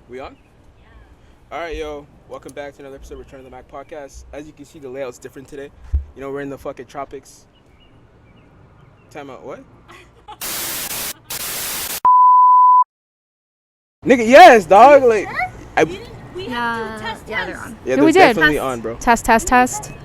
We on? All right, yo. Welcome back to another episode of Return of the Mac podcast. As you can see, the layout's different today. You know, we're in the fucking tropics. Time out. What? Nigga, yes, dog. Like, Yeah, they're on. Yeah, No, they're we did. definitely on, bro. Test.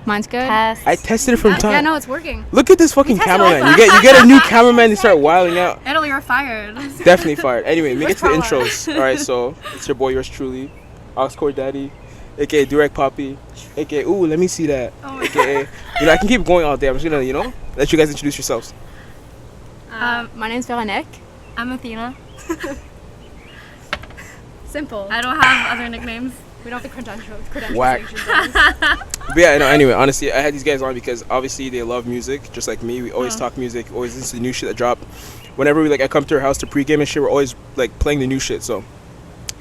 Mine's good. I tested it from time. Yeah, no, it's working. Look at this fucking cameraman. You get a new cameraman and start wilding out. Italy, you're fired. Definitely fired. Anyway, let me get to the Where's Paula? intros. All right, so it's your boy, yours truly, Oxcore Daddy, aka Direct Poppy, aka ooh, let me see that, aka I can keep going all day. I'm just gonna let you guys introduce yourselves. My name's Vero and Athina. I'm Athena. Simple. I don't have other nicknames. We don't have the credentials. Whack. But yeah, no. Anyway, honestly, I had these guys on because obviously they love music, just like me. We always talk music, always listen to the new shit that drop. Whenever I come to her house to pregame and shit, we're always like playing the new shit. So,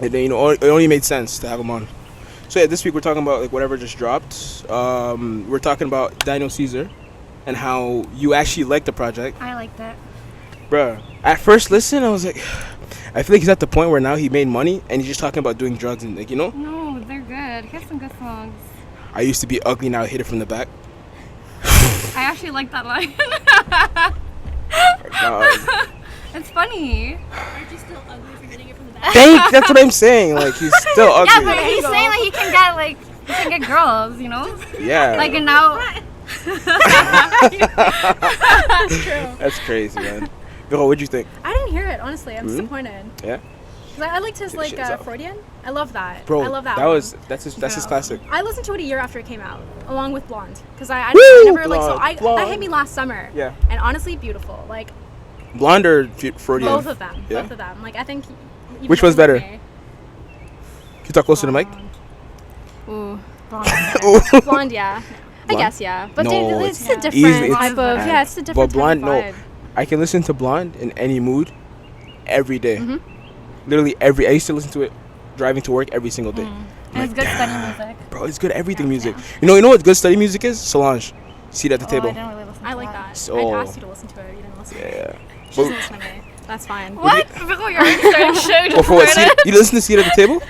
and then, it only made sense to have them on. So yeah, this week we're talking about like whatever just dropped. We're talking about Dino Caesar and how you actually like the project. I like that. Bruh, at first listen, I was like, I feel like he's at the point where now he made money and he's just talking about doing drugs and No, they're good. He has some good songs. I used to be ugly, now I hit it from the back. I actually like that line. It's funny. Aren't you still ugly for hitting it from the back? That's what I'm saying. Like, he's still ugly. Yeah, but he's saying that he can get girls, you know? Yeah. Like, and now. That's true. That's crazy, man. Vero, what'd you think? I didn't hear it, honestly. I'm disappointed. Yeah? 'Cause I liked his, Get the shit out. Freudian. I love that. Bro, I love that that's his classic. I listened to it a year after it came out, along with Blonde. Because I Woo! never, Blonde. that hit me last summer. Yeah. And honestly, beautiful. Like, Blonde or Freudian? both of them. Yeah? Both of them. Like, I think. you Which one's both better? me. Can you talk closer to the mic? Ooh. Ooh. Blonde, yeah. I Blonde? guess, yeah. But No, dude, it's a different easily- it's- type of. Yeah, it's a different But Blonde, type of vibe. no. I can listen to Blonde in any mood, every day. Mhm. Literally I used to listen to it driving to work every single day. And it's good study music. Bro, it's good everything music. You know what good study music is? Solange. See it at the I table. didn't really listen to I like that. So- I asked you to listen to it. You didn't listen to it. Yeah. She doesn't listen to me. That's fine. What? Before you're already starting shit. Well, for what? You didn't listen to See It at the Table?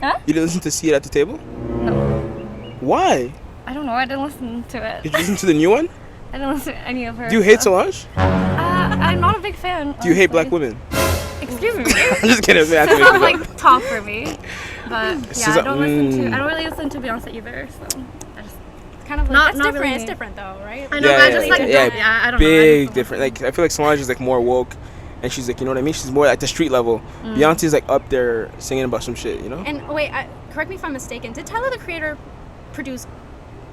Huh? You didn't listen to See It at the Table? No. Why? I don't know. I didn't listen to it. Did you listen to the new one? I didn't listen to any of her. Do you hate stuff. Solange? I'm not a big fan. Do you hate honestly. black women? Excuse me. I'm just kidding. Man, It's not like top for me, but This yeah, is I a- don't listen to. I don't really listen to Beyonce either. So I just It's kind of like, Not- that's not different. really It's me. different though, right? I know, Yeah, but I yeah, just like yeah. don't. Yeah, I don't know. I Big just different. Like I feel like Solange is like more woke, and she's like, you know what I mean? She's more at the street level. Beyonce's like up there singing about some shit, you know? And wait, correct me if I'm mistaken. Did Tyler the Creator produce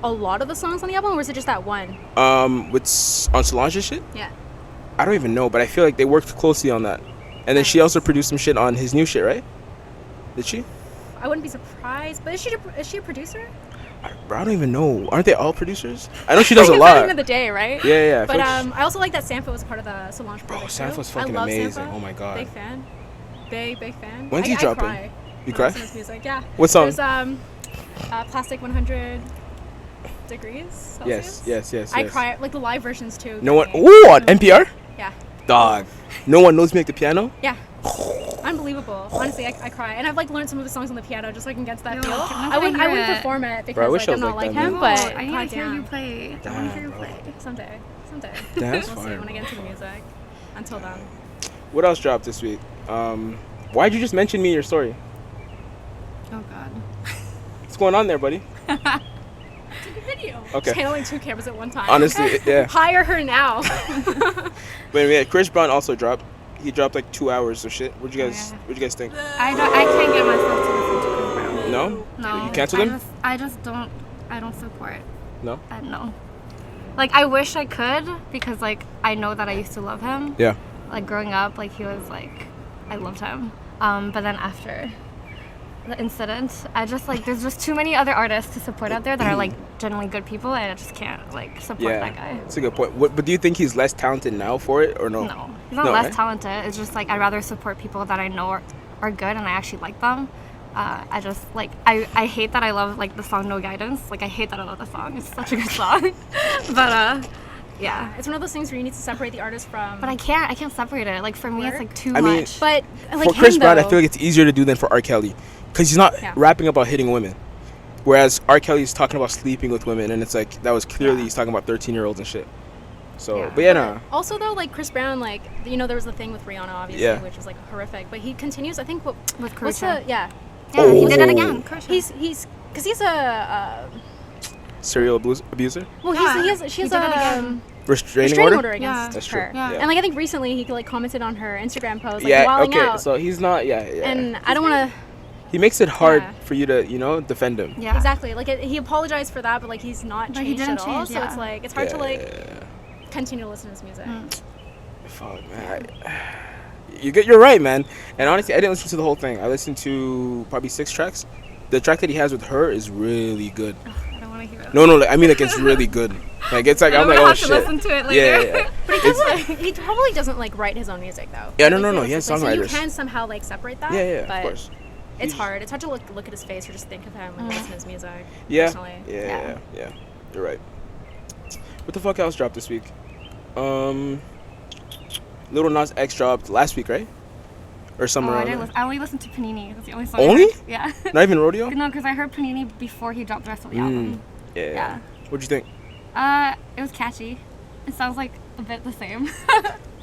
a lot of the songs on the album, or was it just that one? On Solange's shit? Yeah. I don't even know, but I feel like they worked closely on that. And then she also produced some shit on his new shit, right? Did she? I wouldn't be surprised. But is she a producer? Bro, I don't even know. Aren't they all producers? I know she does a It's not lot. even the day, right? Yeah. I But feel like I also like that Sampha was a part of the Solange Bro, project. Sampha's too. fucking I love amazing. Sampha. Oh my God. Big fan. Big fan. When's he I dropping? Cry You when I cry? listen to his music. Yeah. What song? There's Plastic 100 Degrees Celsius. Yes. I cry like the live versions too. No one. get me. Ooh, on NPR? Yeah. Dog. No one knows me like the piano? Yeah. Unbelievable. Honestly, I cry. And I've like learned some of the songs on the piano just so I can get to that Yo, feel. I I wouldn't wanna hear it. perform it because Bro, I wish like, I I'm was not like like that, him, man. but I need to hear you goddamn. play. I want to hear you bro. play. Someday. That's We'll see fine. when I get into the music. Until then. What else dropped this week? Why'd you just mention me in your story? Oh God. What's going on there, buddy? Took a video. She's Okay. handling 2 cameras at one time. Honestly, yeah. Hire her now. But yeah, Chris Brown also dropped. He dropped like 2 hours of shit. What'd you guys think? I can't get myself to listen to Chris Brown. No? No. You canceled him? I just don't. I don't support. No? No. Like I wish I could because like I know that I used to love him. Yeah. Like growing up, like he was like, I loved him. But then after the incident, I just like there's just too many other artists to support out there that are like genuinely good people, and I just can't like support Yeah. that guy. That's a good point. But do you think he's less talented now for it or no? No, he's not No, less right? talented. It's just like I'd rather support people that I know are good and I actually like them. I just like I hate that I love like the song No Guidance. Like I hate that I love the song. It's such a good song. But Yeah. It's one of those things where you need to separate the artist from. But I can't separate it. Like for me, it's like too I mean, much. But like for Chris him, Brown, though, I feel like it's easier to do than for R. Kelly, because he's not rapping about hitting women. Whereas R. Kelly's talking about sleeping with women, and it's like that was clearly he's talking about 13-year-olds and shit. So, but Also though, like Chris Brown, like there was the thing with Rihanna, obviously, which was like horrific. But he continues. I think with Croatia. Yeah, he did it again. Croatia. He's because he's a serial abuser. Well, she has a restraining order against That's her. true. Yeah. And like I think recently he like commented on her Instagram post, like yeah. Okay. So he's not. Yeah. And I don't want to. He makes it hard for you to, defend him. Yeah. Exactly. Like he apologized for that, but like he's not changed at all. So it's like it's hard to like continue to listen to his music. Fuck, man. You're right, man. And honestly, I didn't listen to the whole thing. I listened to probably 6 tracks. The track that he has with her is really good. I don't want to hear it. No, like I mean, like it's really good. Like it's like I'm like, oh shit. Listen to it later. Yeah. But he probably doesn't like write his own music though. Yeah, no. He has songwriters. So you can somehow like separate that. Yeah, but of course. It's hard. It's hard to look at his face or just think of him when you listen to his music. Yeah. Personally. Yeah. You're right. What the fuck else dropped this week? Lil Nas X dropped last week, right? Or somewhere around I only listened to Panini. That's the only song. Only? Yeah. Not even Rodeo? No, because I heard Panini before he dropped the rest of the album. Yeah. What'd you think? It was catchy. It sounds like a bit the same.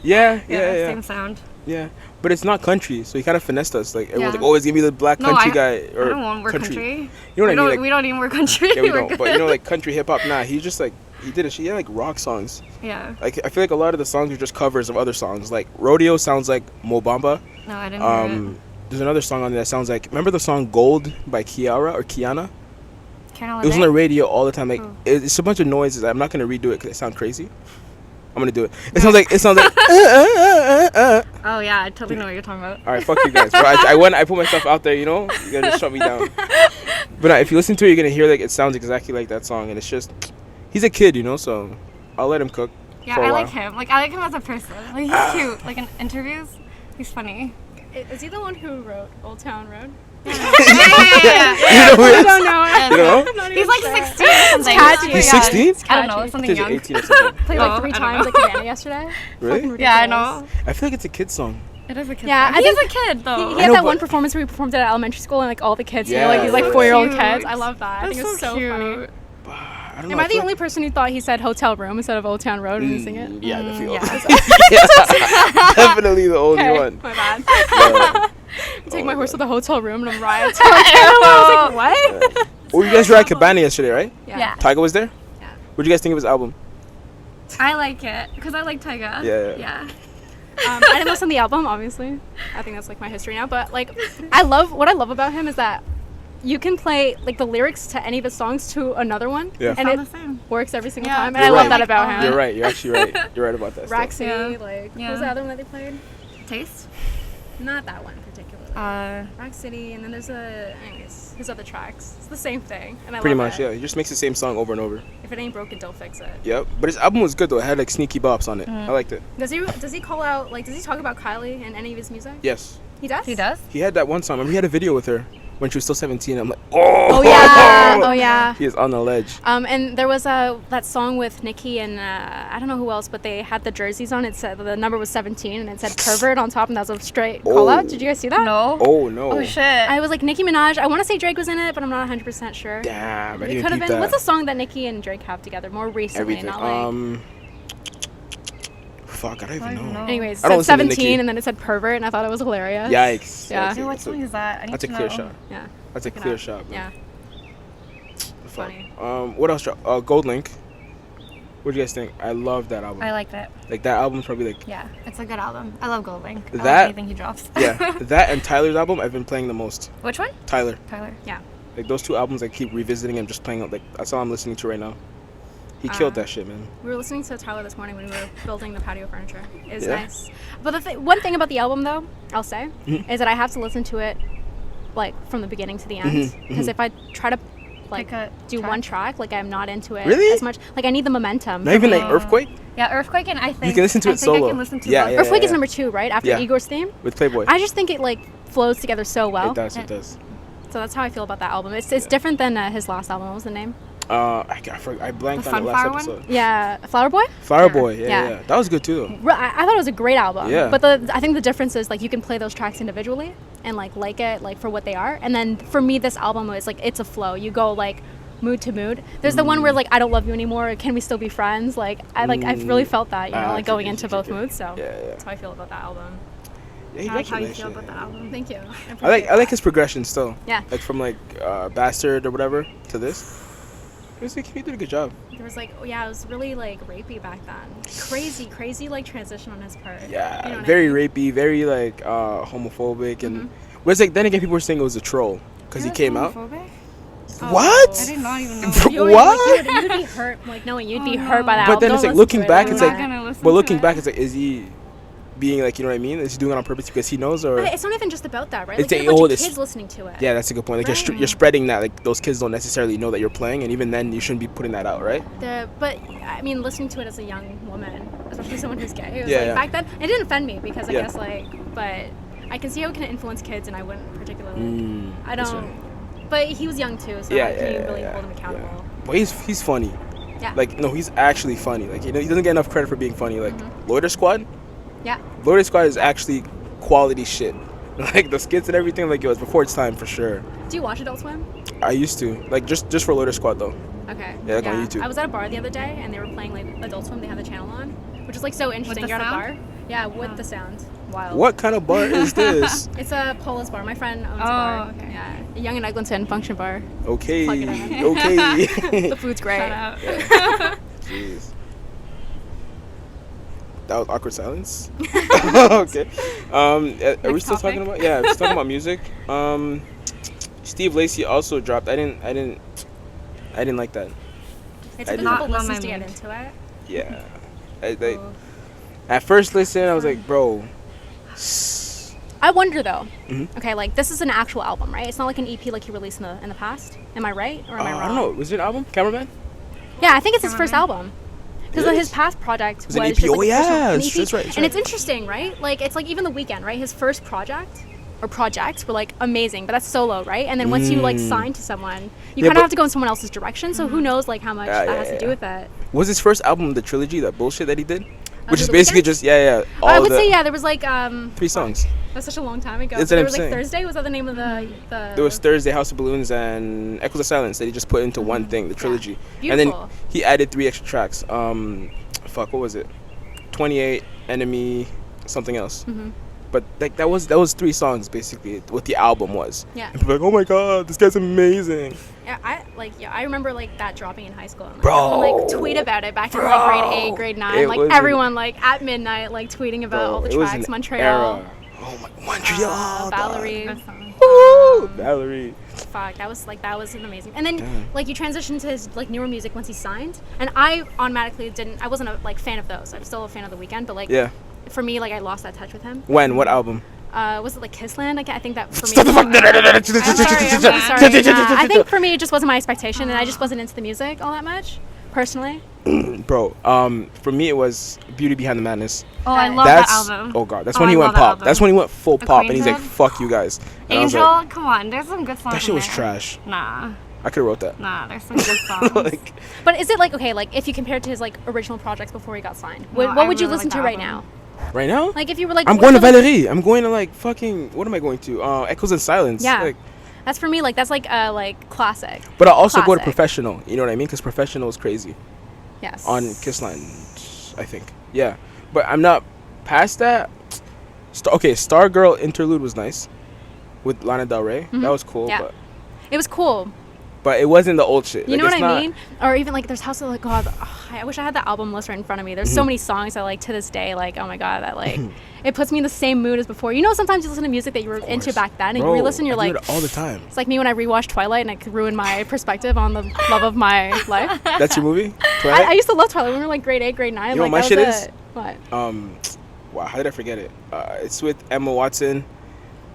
Yeah. Same sound. Yeah, but it's not country, so he kind of finessed us. Like everyone's like, "Oh, it's gonna be the black country guy." Or I don't want to work country. You know what I mean? Like, we don't even work country. Yeah, we don't. But like country hip hop. Nah, he just like he did it. He had like rock songs. Yeah. Like I feel like a lot of the songs are just covers of other songs. Like Rodeo sounds like Mo Bamba. No, I didn't hear it. There's another song on there that sounds like. Remember the song "Gold" by Kiara or Kiana? It was on the radio all the time. Like it's a bunch of noises. I'm not gonna redo it because it sounds crazy. I'm gonna do it. It sounds like. Oh yeah, I totally know what you're talking about. All right, fuck you guys. Bro, I put myself out there. You gotta just shut me down. But if you listen to it, you're gonna hear like it sounds exactly like that song, and it's just he's a kid, so I'll let him cook. Yeah, I like him. Like I like him as a person. Like he's cute. Like in interviews, he's funny. Is he the one who wrote Old Town Road? Yeah. I don't know. You don't know? He's like 16 or something. He's 16? I don't know, something young. 18 or something. Played like 3 times at Cabana yesterday. Really? Yeah, I know. I feel like it's a kid's song. It is a kid. Yeah, song. He's a kid though. He had that one performance where he performed at elementary school and like all the kids, he's like 4-year-old kids. I love that. I think it's so funny. I don't know. Am I the only person who thought he said hotel room instead of Old Town Road when he sing it? Yeah, Yeah. Definitely the only one. My bad. Take my horse to the hotel room and I'm rioting. I was like, what? Well, you guys were at Cabana yesterday, right? Yeah. Tyga was there? Yeah. What'd you guys think of his album? I like it because I like Tyga. Yeah. I didn't listen to the album, obviously. I think that's like my history now. But like, what I love about him is that you can play like the lyrics to any of his songs to another one, and it works every single time. And I love that about him. You're right. You're actually right. You're right about that. Rack City, what was the other one that they played? Taste? Not that one particularly. Rack City, and then there's anyways, his other tracks. It's the same thing, and I pretty love much, it. yeah. He just makes the same song over and over. If it ain't broken, don't fix it. Yep, but his album was good though. It had like sneaky bops on it. I liked it. Does he call out does he talk about Kylie in any of his music? Yes. He does. He does. He had that one song. Remember, he had a video with her when she was still 17. I'm like, oh yeah. He is on the ledge. And there was that song with Nicki and I don't know who else, but they had the jerseys on. It said the number was 17 and it said pervert on top, and that was a straight call out. Did you guys see that? No. Oh no. Oh shit. I was like Nicki Minaj. I want to say Drake was in it, but I'm not 100% sure. Damn, I It didn't could have peep been. that. What's the song that Nicki and Drake have together more recently? Everything. Not like. Fuck, I don't even know. Anyways, I don't it said listen to Nicki. 17 and then it said pervert, and I thought it was hilarious. Yikes. Yeah. Okay, What song is that? I need that's to a clear know. shot. Yeah. That's a Check it clear out. shot. Yeah. Fuck. Funny. What else dropped? Goldlink. What do you guys think? I love that album. I liked it. Like that album's probably like. Yeah, it's a good album. I love Goldlink. I That- like anything he drops. Yeah, that and Tyler's album I've been playing the most. Which one? Tyler. Yeah. Like those 2 albums I keep revisiting and just playing. Like that's all I'm listening to right now. He killed that shit, man. We were listening to Tyler this morning when we were building the patio furniture. It was Yeah. nice. But one thing about the album, though, I'll say, is that I have to listen to it, like, from the beginning to the end. Because if I try to, like, do one track, like, I'm not into it Really? as much. Like, I need the momentum. Not even like Earthquake Yeah, Earthquake, and I think You can listen to it solo. I can listen to Yeah, both. yeah. Earthquake is number 2, right? After Yeah. Igor's theme? with Playboy. I just think it, like, flows together so well. It does. So that's how I feel about that album. It's different than his last album. What was the name? I blanked on the last episode. One? Yeah, Flower Boy. Flower Boy, yeah. That was good too, though. I thought it was a great album. Yeah. But I think the difference is like you can play those tracks individually and like it like for what they are. And then for me, this album was like it's a flow. You go like mood to mood. There's the one where like I don't love you anymore. Can we still be friends? Like I really felt that like going into both moods. So that's how I feel about that album. Yeah, I like how you feel about that album. Thank you. I like his progression still. Yeah. Like from like Bastard or whatever to this. He did a good job. There was like, it was really like rapey back then. Crazy like transition on his part. Yeah, you know very rapey, very like homophobic, and but it's like then again people were saying it was a troll because he came out. What? I did not even know. What? You'd be hurt, like knowing you'd be hurt by that. But then it's like looking back, it's like, but looking back, it's like, is he being like, you know what I mean? Is he doing it on purpose because he knows, or it's not even just about that, right? It's like, you have a bunch of kids listening to it. Yeah, that's a good point. Like you're spreading that. Like those kids don't necessarily know that you're playing, and even then, you shouldn't be putting that out, right? But I mean, listening to it as a young woman, especially someone who's gay, it was back then it didn't offend me because I guess like, but I can see how it can influence kids, and I wouldn't particularly. I don't. Right. But he was young too, so I can't really hold him accountable. Yeah. But he's funny. Yeah. Like no, he's actually funny. Like he doesn't get enough credit for being funny. Like Loiter Squad. Yeah. Loiter Squad is actually quality shit. Like the skits and everything, like it was before its time for sure. Do you watch Adult Swim? I used to, like just for Loiter Squad though. Okay. Yeah, like on YouTube. I was at a bar the other day and they were playing like Adult Swim. They had the channel on, which is like so interesting. You're at a bar. Yeah, with the sound. Wild. What kind of bar is this? It's a Pola's bar. My friend owns a bar. Okay. Yeah, a Young and Eglinton function bar. Okay. Okay. The food's great. Shout out. Yeah. Jeez. That was awkward silence. Okay. Are we still talking about? Yeah, we're still talking about music. Steve Lacy also dropped. I didn't like that. It's a couple listens to get into it. Yeah. At first listen, I was like, bro. I wonder though. Okay, like this is an actual album, right? It's not like an EP like he released in the past. Am I right or am I wrong? I don't know. Was it an album? Cameraman? Yeah, I think it's his first album. Because his past project was an EP. Just, like, an EP. That's right. And it's interesting, right? Like it's like even The Weeknd, right? His first projects were like amazing, but that's solo, right? And then once you like sign to someone, you kind of have to go in someone else's direction. So who knows like how much that has to do with it? Was his first album the trilogy, that bullshit that he did? Which is basically just I would say there was like 3 songs. That's such a long time ago. There was like Thursday. Was that the name of the? There was Thursday, House of Balloons, and Echoes of Silence that he just put into one thing, the trilogy. Beautiful. And then he added 3 extra tracks. What was it? 28, Enemy, something else. But like that was 3 songs basically. What the album was. Yeah. And people were like, oh my god, this guy's amazing. Yeah, I remember like that dropping in high school. And, like, bro. Everyone, like tweet about it back in like grade 8, grade 9. Like everyone like at midnight like tweeting about all the tracks. Montreal. Era. Oh my, Montreal. Valerie. Valerie. Fuck, that was amazing. And then like you transitioned to his like newer music once he signed, and I automatically I wasn't a like fan of those. I'm still a fan of The Weeknd, but like for me like I lost that touch with him. When? What album? Was it like Kissland? I think that for me. Stop the fuck! I'm sorry. I think for me it just wasn't my expectation, and I just wasn't into the music all that much, personally. Bro, for me it was Beauty Behind the Madness. Oh, I love that album. Oh god, that's when he went pop. That's when he went full pop, and he's like, "Fuck you guys." And Angel, like, come on, there's some good songs. That shit was trash. Nah. I could have wrote that. Nah, there's some good songs. But is it like okay, like if you compare it to his like original projects before he got signed, what would you listen to right now? Right now? Like if you were like, I'm going to Valerie. I'm going to like fucking. What am I going to? Echoes and Silence. Yeah. Like, that's for me. Like that's like classic. But I'll also go to Professional. You know what I mean? Because Professional is crazy. Yes. On Kissland, I think. Yeah. But I'm not past that. Stargirl interlude was nice with Lana Del Rey. That was cool. Yeah. But it was cool. But it wasn't the old shit. You know what I mean? Or even like there's House of like God. I wish I had the album list right in front of me. There's so many songs that like to this day like oh my god that like it puts me in the same mood as before. You know sometimes you listen to music that you were into back then and you re-listen you're like do it all the time. It's like me when I rewatch Twilight and it could ruin my perspective on the love of my life. That's your movie? Twilight? I used to love Twilight when we were like grade 8, grade 9. You know like, what my shit is? What? Wow, how did I forget it? It's with Emma Watson,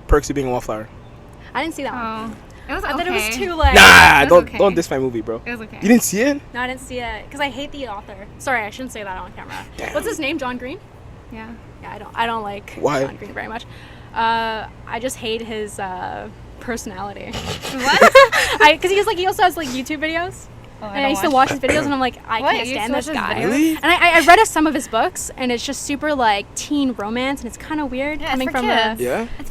Perks of Being a Wallflower. I didn't see that one. It was okay. I thought it was too like. Nah, don't diss my movie, bro. It was okay. You didn't see it? No, I didn't see it because I hate the author. Sorry, I shouldn't say that on camera. Damn. What's his name? John Green? Yeah. Yeah, I don't like John Green very much. I just hate his personality. What? Because he also has like YouTube videos. And I used to watch his videos, and I'm like, I can't stand this guy. Really? And I read some of his books, and it's just super like teen romance, and it's kind of weird coming from kids.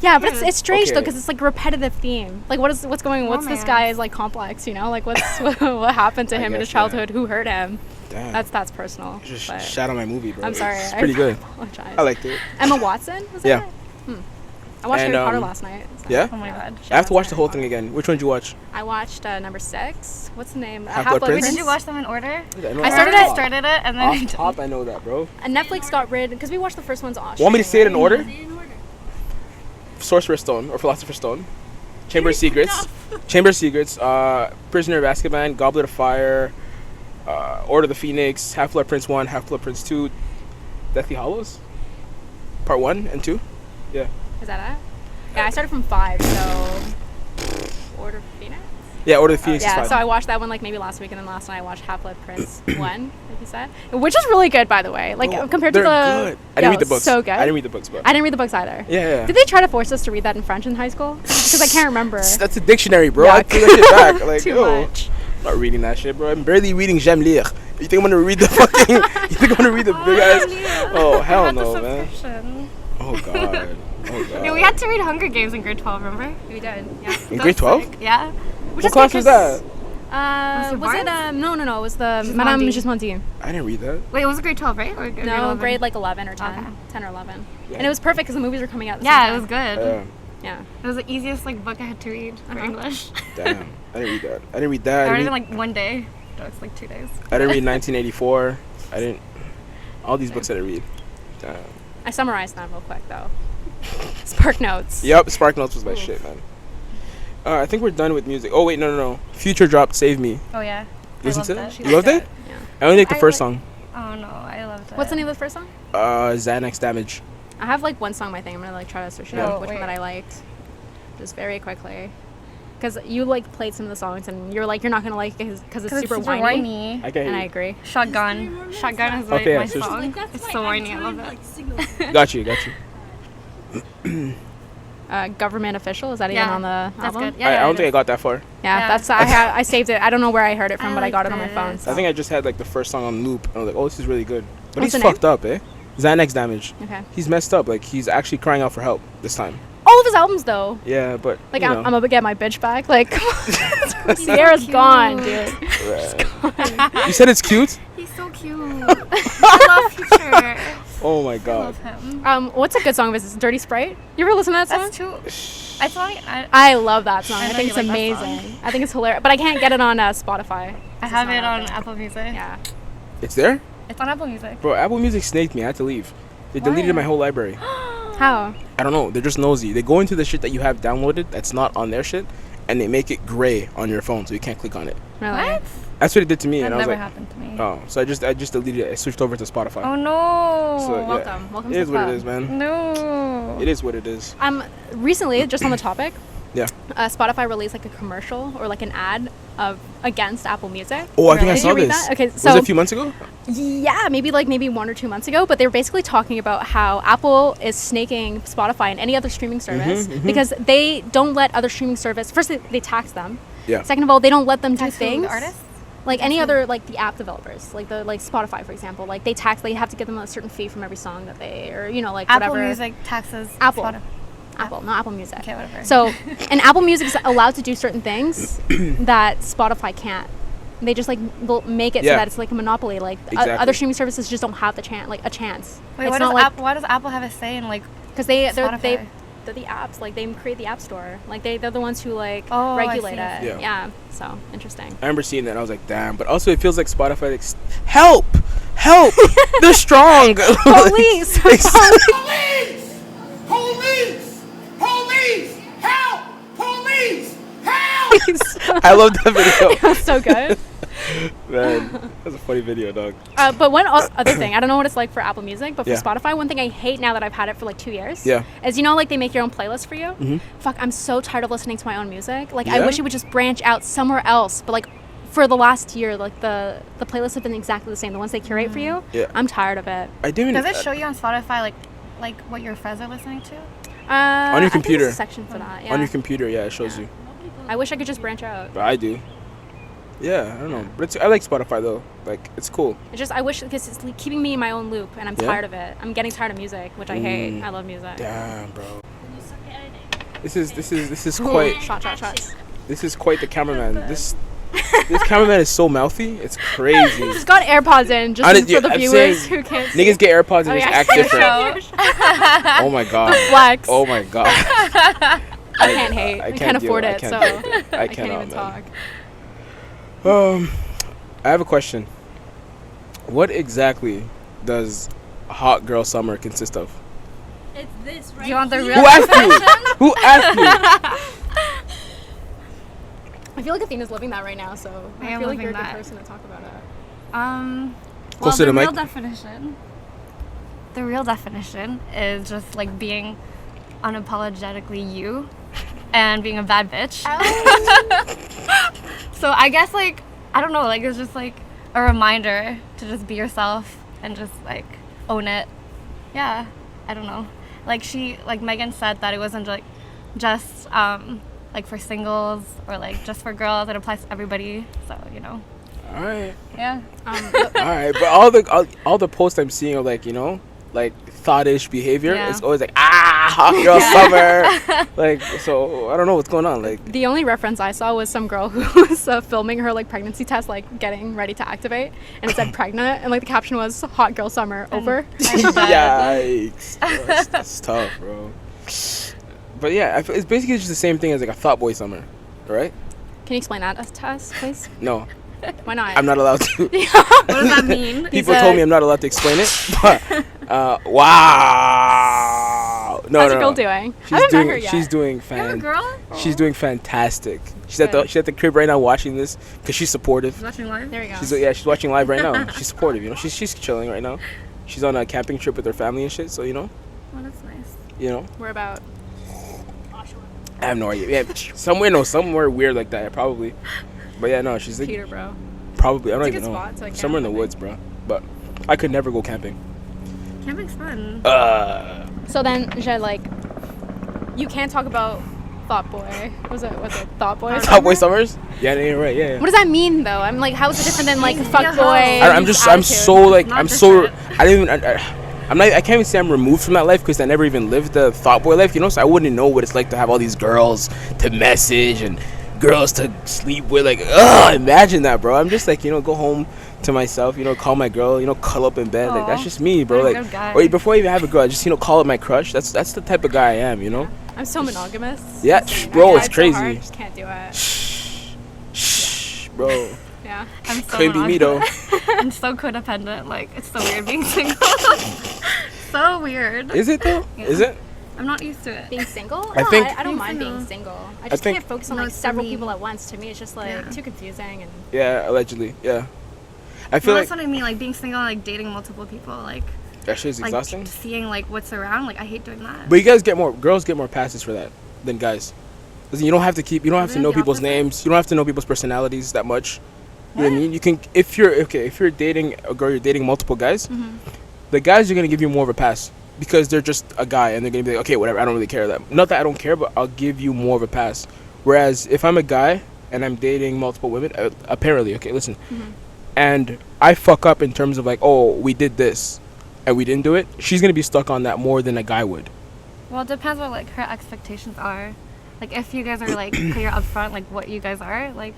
but it's strange though, because it's like a repetitive theme. Like what's this guy's like complex? You know, like what happened to him in his childhood? Who hurt him? Damn. That's personal. Just shout out my movie, bro. I'm sorry. It's pretty good. Apologize. I liked it. Emma Watson? Was that it? I watched Harry Potter last night. So. Yeah? Oh my god. I have to watch the whole thing again. Which one did you watch? I watched number 6. What's the name? Half-Blood Prince? Did you watch them in order? I started it and then off top. I know that, bro. And Netflix got rid because we watched the first ones off. Want me to say it in order? Sorcerer's Stone or Philosopher's Stone, Chamber of Secrets, Prisoner of Azkaban, Goblet of Fire, Order of the Phoenix, Half-Blood Prince 1, Half-Blood Prince 2, Deathly Hallows, Part 1 and 2. Yeah. Is that it? Yeah, I started from 5, so Order of Phoenix. Yeah, Order of the Phoenix is 5. So I watched that one like maybe last week, and then last night I watched Half-Blood Prince 1, like you said, which is really good, by the way. Like compared to the. Good. I didn't read the books. So good. I didn't read the books, but. I didn't read the books either. Yeah. Did they try to force us to read that in French in high school? Because I can't remember. That's a dictionary, bro. Yuck. I threw that shit back. Like, Too much. I'm not reading that shit, bro. I'm barely reading J'aime lire. You think I'm gonna read the fucking? You think I'm gonna read the big ass? Oh hell no, man. Oh god. Oh god. Yeah, we had to read Hunger Games in grade 12. Remember? We did. Yeah. In grade 12? Yeah. What class was that? Was it no, it was the Madame Gismondi. I didn't read that. Wait, it was grade 12, right? Or grade like 11 or 10. Okay. 10 or 11. Yeah. And it was perfect because the movies were coming out at the Yeah, same it was good. Yeah. It was the easiest like book I had to read for English. Damn. I didn't read that. I didn't read that. I read it in like one day. No, it's like 2 days. I didn't read 1984. I didn't. All these books I didn't read. Damn. I summarized them real quick though. Spark Notes. Yep, Spark Notes was my shit, man. I think we're done with music. Oh wait, no. Future dropped "Save Me." Oh yeah. Listen to that. it. You loved it? Yeah. I only like the first song. Oh no, I loved it. What's the name of the first song? Xanax Damage. I have like one song I think I'm gonna like try to search it out which one that I liked, just very quickly. Because you like played some of the songs and you're like you're not gonna like it because it's super whiny. I I agree. Shotgun is my song. Like, it's so whiny. I love it. Like, Got you. Government Official, is that even on the that's album? good. Yeah, I don't think I got that far. Yeah, that's I saved it. I don't know where I heard it from, but I got it on my phone. So. I think I just had like the first song on loop. And I was like, oh, this is really good. But What's he's the fucked up, eh? Xanax Damage. Okay. He's messed up. Like he's actually crying out for help this time. All of his albums though. Yeah, but like you I'm know. gonna get my bitch back. Like Sierra's gone, dude. You said it's cute? He's so cute. I love Future. Oh my I god. love him. What's a good song of his? Dirty Sprite. You ever listen to that song? That's too. I love that song. I think it's like that amazing. I think it's hilarious, but I can't get it on Spotify. I have it on Apple Music. Yeah. It's there? It's on Apple Music. Bro, Apple Music snaked me. I had to leave. They deleted my whole library. How? I don't know. They're just nosy. They go into the shit that you have downloaded that's not on their shit, and they make it gray on your phone so you can't click on it. Really? What? That's what it did to me, That and I was never like, happened to me. oh, so I just deleted it. I switched over to Spotify. Oh no. So, yeah. Welcome It to is the what club. it is, man. No. It is what it is. Recently, just on the topic. Yeah. Spotify released like a commercial or like an ad against Apple Music. Oh, I think I Did saw you read this. that? Okay, Was so it a few months ago? yeah, maybe 1 or 2 months ago, but they were basically talking about how Apple is snaking Spotify and any other streaming service because they don't let other streaming service. First, they tax them. Yeah. Second of all, they don't let them do Tax who, things. the artists? Like any other, like the app developers, like Spotify, for example, like they have to give them a certain fee from every song that they, or like Apple whatever. Music taxes Apple. Spotify. Apple, not Apple Music. Okay, whatever. So, and Apple Music is allowed to do certain things that Spotify can't. They just they'll make it so that it's like a monopoly. Like other streaming services just don't have a chance. Wait, why does Apple have a say in because they're Spotify? They're the apps. Like they create the app store. Like they're the ones who Oh, regulate I see. it. Yeah. So interesting. I remember seeing that and I was like, damn. But also it feels like Spotify, like, help! They're strong! Police! Help! Police! Help! I love that video. It was so good. Man, that was a funny video, dog. But one other thing, I don't know what it's like for Apple Music, but for Yeah. Spotify, one thing I hate now that I've had it for 2 years, Yeah. is they make your own playlist for you. Fuck, I'm so tired of listening to my own music. I Yeah? wish it would just branch out somewhere else. But for the last year, the playlists have been exactly the same. The ones they curate for you. Yeah. I'm tired of it. I didn't. Does it show you on Spotify like what your friends are listening to? On your I think computer. there's a section for that. Yeah. On your computer, yeah, it shows you. I wish I could just branch out. But I do. Yeah, I don't know, but I like Spotify though. Like, it's cool. It's just I wish because it's like keeping me in my own loop, and I'm tired of it. I'm getting tired of music, which I hate. I love music. Damn, bro. When you suck at editing. This is quite. Shots. This is quite the cameraman. This cameraman is so mouthy. It's crazy. Just got AirPods in just for the viewers who can't see. Niggas get AirPods and just act different. Oh my god. Flex. Oh my god. I can't hate. I can't afford it, so I can't even talk. I have a question. What exactly does hot girl summer consist of? It's this, right? Do you want the real Who asked you? Who asked you? I feel like Athena's living that right now, so I feel like you're a good person to talk about it. Close to the mic. The real definition is just like being unapologetically you and being a bad bitch. So I guess like I don't know, like it's just like a reminder to just be yourself and just like own it. Yeah, I don't know. Like Megan said that it wasn't like just like for singles or like just for girls. It applies to everybody. So all right. Yeah. All right, but all the posts I'm seeing are like like thoughtish behavior. Yeah. It's always like hot girl summer. Like, so I don't know what's going on. Like, the only reference I saw was some girl who was filming her like pregnancy test, like getting ready to activate, and it said pregnant, and like the caption was "hot girl summer over." Yikes! That's tough, bro. But yeah, it's basically just the same thing as like a thought boy summer, right? Can you explain that to us, please? No. Why not? I'm not allowed to. What does that mean? People told me I'm not allowed to explain it. But, wow. No, How's your girl doing? She's doing She's doing fantastic. She's at the crib right now watching this because she's supportive. She's watching live. There we go. She's watching live right now. She's supportive. She's chilling right now. She's on a camping trip with her family and shit. So Oh, that's nice. We're about. I have no idea. Yeah, somewhere weird like that, probably. But yeah, no, she's like Peter, bro. Probably. I don't even know. Spot, so Somewhere in the woods, bro. But I could never go camping. Camping's fun. So then, Gilles, like, you can't talk about Thought Boy. What's it? Thought Boy? Thought Boy summers? Yeah, you're right. Yeah. What does that mean, though? I'm like, how is it different than like fuck boy? I can't even say I'm removed from that life because I never even lived the Thought Boy life, so I wouldn't know what it's like to have all these girls to message and girls to sleep with. Like, imagine that, bro. I'm just like, go home to myself, call my girl, cuddle up in bed. Like, that's just me, bro. Like, or before I even have a girl, I just call up my crush. That's the type of guy I am, I'm so monogamous. Yeah, bro, it's crazy. So hard, I just can't do it. Shh, bro. Yeah. I'm so could be me though. I'm so codependent. Like, it's so weird being single. So weird. Is it though? Yeah. Is it? I'm not used to it. Being single? I don't mind being single. I just can't focus on like several people at once. To me, it's just like too confusing. And yeah, allegedly, yeah. I feel that's what I mean. Like being single, and, like dating multiple people, like that shit's exhausting. Seeing like what's around, like I hate doing that. But girls get more passes for that than guys. Listen, you don't have to know people's names. You don't have to know people's personalities that much. You know what I mean? You can if you're dating a girl, you're dating multiple guys. Mm-hmm. The guys are gonna give you more of a pass because they're just a guy and they're gonna be like, okay, whatever. I don't really care that. Not that I don't care, but I'll give you more of a pass. Whereas if I'm a guy and I'm dating multiple women, apparently, okay, listen, and I fuck up in terms of like, oh, we did this and we didn't do it. She's gonna be stuck on that more than a guy would. Well, it depends what like her expectations are. Like if you guys are like clear up front, like what you guys are, like.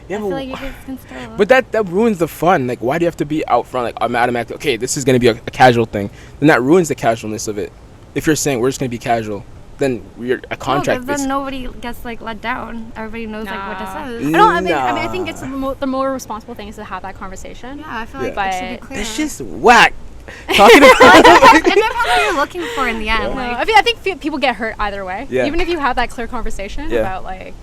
Yeah, I feel like you guys can still. But that ruins the fun. Like, why do you have to be out front? Like, I'm automatically, okay, this is going to be a casual thing. Then that ruins the casualness of it. If you're saying we're just going to be casual, then we're a contract. No, then nobody gets, like, let down. Everybody knows, like, what this is. I think it's the more responsible thing is to have that conversation. Yeah, I feel like it should be clear. It's just whack. Talking about it depends on what you're looking for in the end. Yeah. Like, I think people get hurt either way. Yeah. Even if you have that clear conversation about, like,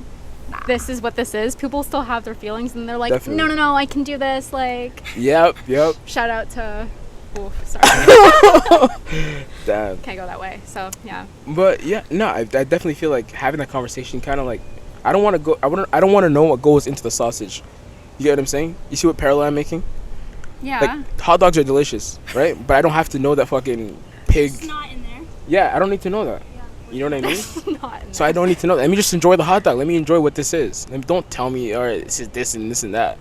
this is what this is, people still have their feelings and they're like, Definitely. no, I can do this, like. Yep. Shout out to, sorry. Damn. Can't go that way, so yeah. But yeah, no, I definitely feel like having that conversation kind of like, I don't want to know what goes into the sausage. You get what I'm saying? You see what parallel I'm making? Yeah. Like, hot dogs are delicious, right? But I don't have to know that fucking pig. It's not in there. Yeah, I don't need to know that. You know what I mean? So I don't need to know that. Let me just enjoy the hot dog. Let me enjoy what this is. Don't tell me, all right, this is this and this and that.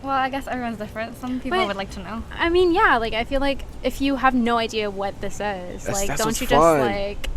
Well, I guess everyone's different. Some people would like to know. I mean, yeah, like I feel like if you have no idea what this is, like don't you just like?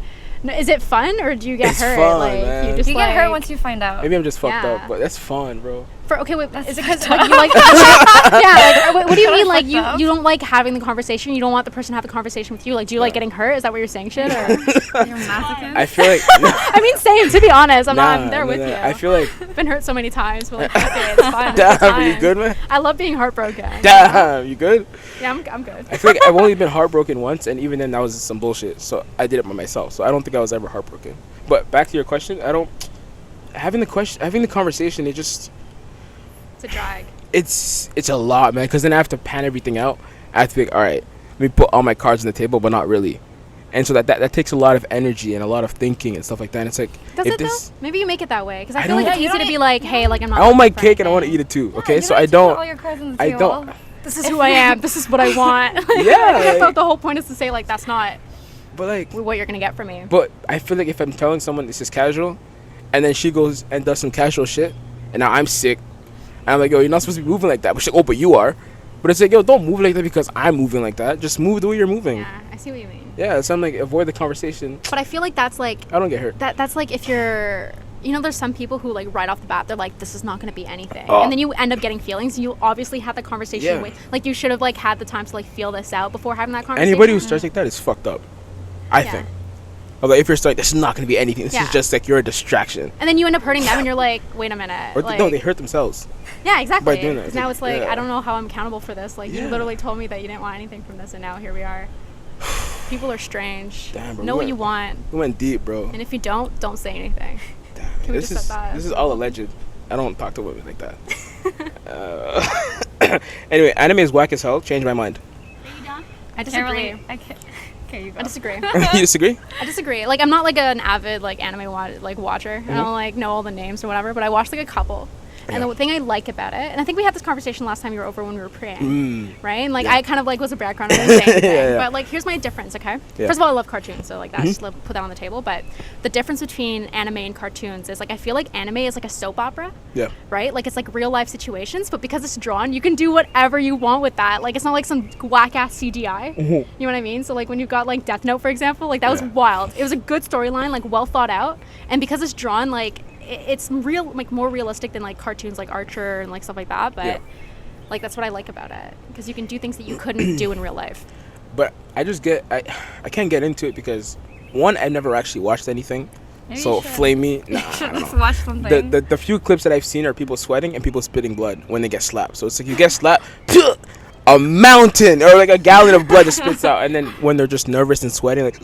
No, is it fun or do you get hurt? Fun, like man. you just get hurt once you find out. Maybe I'm just fucked up, but that's fun, bro. Okay, wait, is it because like, you like? Yeah, like, what do you mean? Like you don't like having the conversation? You don't want the person to have the conversation with you? Like, do you like getting hurt? Is that what you're saying, shit? Or? You're masochist? I feel like. I mean, same. To be honest, I'm there with you. I feel like I've been hurt so many times, but like, okay, it's fine. Damn, you good, man? I love being heartbroken. Damn, you good? Yeah, I'm good. I feel like I've only been heartbroken once, and even then that was some bullshit. So I did it by myself. So I don't think I was ever heartbroken. But back to your question, having the conversation. It's a drag. It's a lot, man. Because then I have to pan everything out. I have to be like, all right, let me put all my cards on the table, but not really. And so that takes a lot of energy and a lot of thinking and stuff like that. And it's like, does it though? Maybe you make it that way because I feel like it's easy to be like, hey, like I'm not. I want my cake and I want to eat it too. Okay, so I don't. All your cards on the I table. don't. This is who I am. This is what I want. Yeah. I thought the whole point is to say like that's not. But like what you're gonna get from me. But I feel like if I'm telling someone this is casual, and then she goes and does some casual shit, and now I'm sick, and I'm like, yo, you're not supposed to be moving like that. But she's like, oh, but you are. But it's like, yo, don't move like that because I'm moving like that. Just move the way you're moving. Yeah, I see what you mean. Yeah, so I'm like, avoid the conversation. But I feel like that's like. I don't get hurt. That's like if you're. You know, there's some people who like right off the bat they're like, this is not going to be anything, and then you end up getting feelings. You obviously had the conversation with, like, you should have like had the time to like feel this out before having that conversation. Anybody who starts like that is fucked up, I think. Like if you're starting, this is not going to be anything. This is just like you're a distraction. And then you end up hurting them, and you're like, wait a minute. Or like, no, they hurt themselves. Yeah, exactly. By doing that. Now it's like I don't know how I'm accountable for this. Like you literally told me that you didn't want anything from this, and now here we are. People are strange. Damn, bro, know what you want. We went deep, bro. And if you don't say anything. Damn, Can we just set that? This is all alleged. I don't talk to women like that. Anyway, anime is whack as hell. Change my mind. Are you done? I disagree. I can't. Okay, you go. I disagree. You disagree? I disagree. Like I'm not like an avid like anime watcher. I don't like know all the names or whatever, but I watched like a couple. And the thing I like about it, and I think we had this conversation last time you were over when we were praying, right? And like I kind of like was a background, I didn't say anything. But like here's my difference, okay? First of all, I love cartoons, so like that just put that on the table. But the difference between anime and cartoons is like I feel like anime is like a soap opera, right? Like it's like real life situations, but because it's drawn, you can do whatever you want with that. Like it's not like some whack ass CGI. You know what I mean? So like when you got like Death Note, for example, like that was wild. It was a good storyline, like well thought out, and because it's drawn, like it's real, like more realistic than like cartoons like Archer and like stuff like that. But like that's what I like about it, because you can do things that you couldn't do in real life. But I can't get into it because one, I've never actually watched anything. Maybe so flame me. Nah, you should just watch something. The few clips that I've seen are people sweating and people spitting blood when they get slapped. So it's like you get slapped, a mountain or like a gallon of blood just spits out, and then when they're just nervous and sweating, like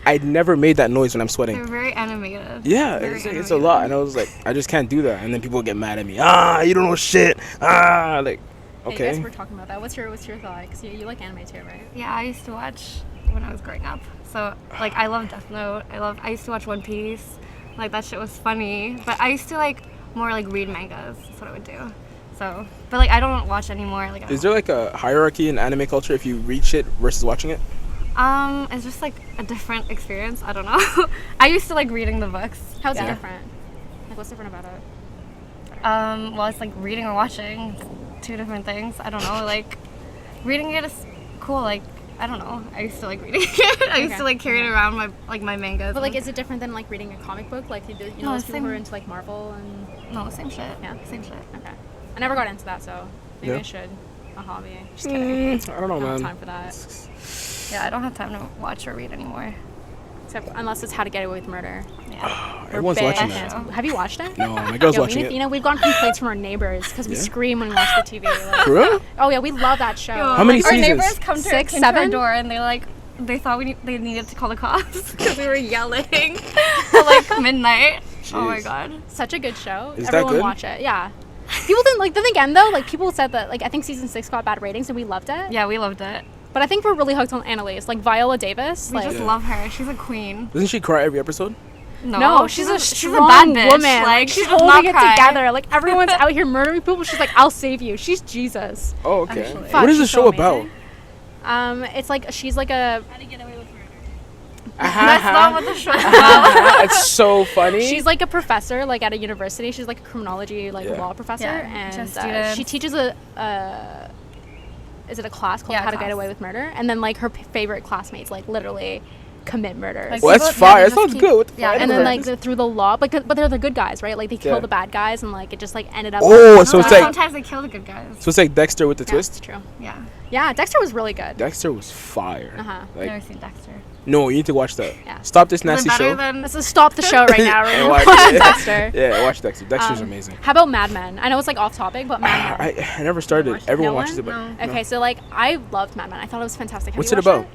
I'd never made that noise when I'm sweating. They're very animated. Yeah, it's a lot, and I was like, I just can't do that, and then people get mad at me. You don't know shit. Like, okay. Hey, I guess we're talking about that. What's your thought? Because you like anime too, right? Yeah, I used to watch when I was growing up. So like I love Death Note. I used to watch One Piece. Like that shit was funny. But I used to like more like read mangas. That's what I would do. So, but like I don't watch anymore. Like, is there like a hierarchy in anime culture if you read shit versus watching it? It's just like a different experience. I don't know. I used to like reading the books. How's it different? Like what's different about it? Well, it's like reading or watching. It's two different things. I don't know. Like reading it is cool. Like I don't know. I used to like reading it. I used to like carry it around my mangas. But like, is it different than like reading a comic book? Like you know, those people who are into like Marvel and. No, same shit. Yeah, same shit. Okay. I never got into that, so maybe I should. A hobby. Just kidding. I don't know, man. I don't have time for that. Yeah, I don't have time to watch or read anymore. Except unless it's How to Get Away with Murder. Yeah. Everyone's watching that. Have you watched it? No, my girl's watching me and Athena, we've gotten complaints from our neighbors because we scream when we watch the TV. Like, for real? Oh yeah, we love that show. How many seasons? Our neighbors come to 6, our 7? door and they thought they needed to call the cops because we were yelling at like midnight. Jeez. Oh my god. Such a good show. Is Everyone that good? watch it. Yeah. People didn't like. Then again, though, like people said that like I think season 6 got bad ratings and we loved it. Yeah, we loved it. But I think we're really hooked on Annalise, like Viola Davis. We just love her. She's a queen. Doesn't she cry every episode? No, she's a strong bad bitch. woman. Like she's she does holding not it cry. together. Like everyone's out here murdering people. She's like, I'll save you. She's Jesus. Oh, okay. Fuck, What is the she's show so about? amazing. It's like she's like a. How to Get Away with Murder. That's not what the show is about. It's so funny. She's like a professor, like at a university. She's like a criminology, like law professor, and she teaches is it a class called How to Get Away with Murder? And then like her favorite classmates like literally commit murder. Like, well, that's fire. That sounds good. What the fuck? And then like through the law, but they're the good guys, right? Like they kill the bad guys, and like it just like ended up. Oh, so it's like sometimes they kill the good guys. So it's like Dexter with the twist. True. Yeah. Yeah, Dexter was really good. Dexter was fire. Like, never seen Dexter. No, you need to watch that. Yeah. Stop this nasty show. Let's just stop the show right now. And watch Dexter. Yeah, watch Dexter. Dexter's amazing. How about Mad Men? I know it's like off topic, but Mad Men. I never started. Everyone watches it, but Okay, so like I loved Mad Men. I thought it was fantastic. What's it about?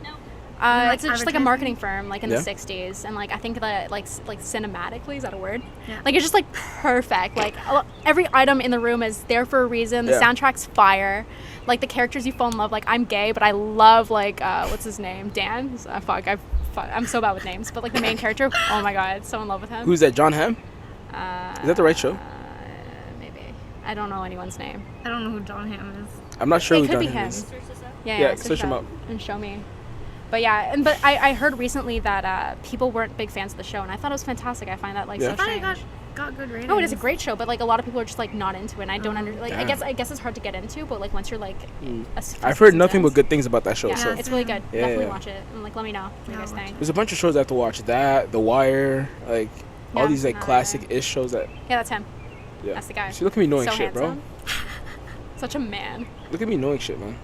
It's just like a marketing firm, like in the 60s, and like I think that like cinematically, is that a word? Yeah. Like it's just like perfect. Like every item in the room is there for a reason. The soundtrack's fire. Like the characters you fall in love. Like I'm gay, but I love like what's his name? Dan. I'm so bad with names, but like the main character. Oh my god, so in love with him. Who's that? John Hamm? Is that the right show? Maybe. I don't know anyone's name. I don't know who John Hamm is. I'm not sure who John Hamm is. Yeah, search him up and show me. But yeah, but I heard recently that people weren't big fans of the show, and I thought it was fantastic. I find that like so strange. Got good ratings. No, it is a great show, but like a lot of people are just like not into it. And I don't I guess it's hard to get into, but like once you're like, I've heard nothing but good things about that show. Yeah, so it's really good. Definitely watch it and like let me know what you guys think. There's a bunch of shows I have to watch. That, The Wire, like all these like classic-ish shows that. Yeah, that's him. Yeah, that's the guy. See, look at me knowing so shit, handsome. bro. Such a man. Look at me knowing shit, man.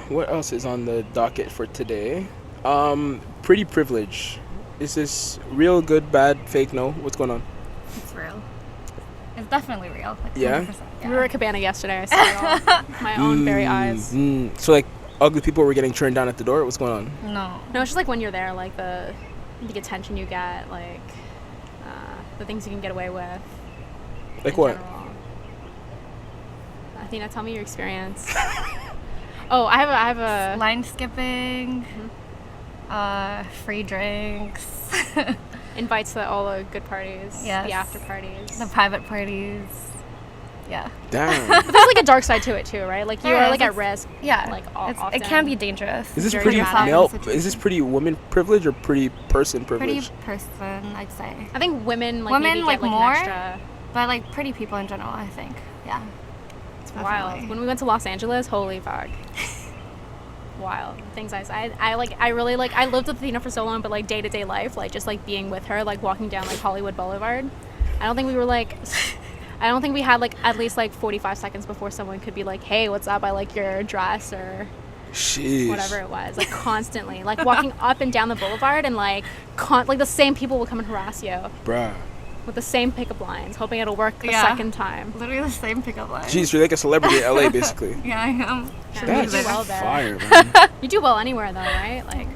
What else is on the docket for today? Pretty Privilege. Is this real, good, bad, fake? No? What's going on? It's real. It's definitely real. Like 100%. Yeah. We were at Cabana yesterday. I saw it all with my own very eyes. So like ugly people were getting turned down at the door? What's going on? No, it's just like when you're there, like the attention you get, like the things you can get away with. Like what? General. Athina, tell me your experience. Oh, I have a line skipping. Free drinks. Invites to all the good parties. Yes. The after parties. The private parties. Yeah. Damn. But there's like a dark side to it too, right? Like you are like at risk. Yeah. Like it can be dangerous. Is this pretty male? Is this pretty woman privilege or pretty person privilege? Pretty person, I'd say. I think women like maybe get, like more, an extra. But like pretty people in general, I think. Yeah. It's wild. When we went to Los Angeles, holy fuck. Wild things I lived with Athina for so long, but like day-to-day life, like just like being with her, like walking down like Hollywood Boulevard, I don't think we had like at least like 45 seconds before someone could be like, hey, what's up, I like your dress, or Sheesh. Whatever it was, like constantly like walking up and down the boulevard, and like like the same people will come and harass you, bruh, with the same pickup lines, hoping it'll work the second time. Literally the same pickup lines. Jeez, you're like a celebrity in LA, basically. Yeah, I am. Yeah, that's well there. fire, man. You do well anywhere, though, right? Like,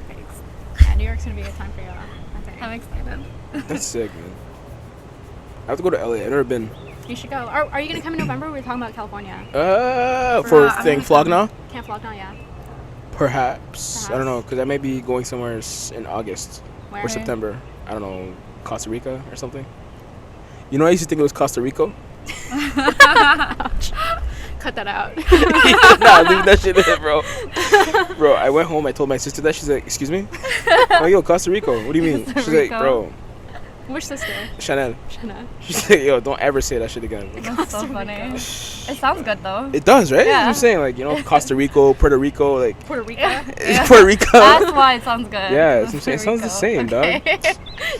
yeah, New York's gonna be a good time for you. I think. I'm excited. That's sick, man. I have to go to LA. I've never been. You should go. Are you gonna come in November? We're talking about California. For thing Flog now? Camp Flog now, yeah. Perhaps. I don't know, because I may be going somewhere in August or September. I don't know, Costa Rica or something. You know, I used to think it was Costa Rica. Cut that out. Nah, leave that shit in, bro. Bro, I went home. I told my sister that. She's like, "Excuse me." Oh, yo, Costa Rica. What do you mean? She's like, "Bro." Which sister? Chanel. She's like, "Yo, don't ever say that shit again." That's so funny. It sounds good though. It does, right? Yeah. I'm saying, like, you know, Costa Rica, Puerto Rico, like. Puerto Rico. It's Puerto Rico. That's why it sounds good. Yeah, that's what I'm saying. It sounds the same, dog. You didn't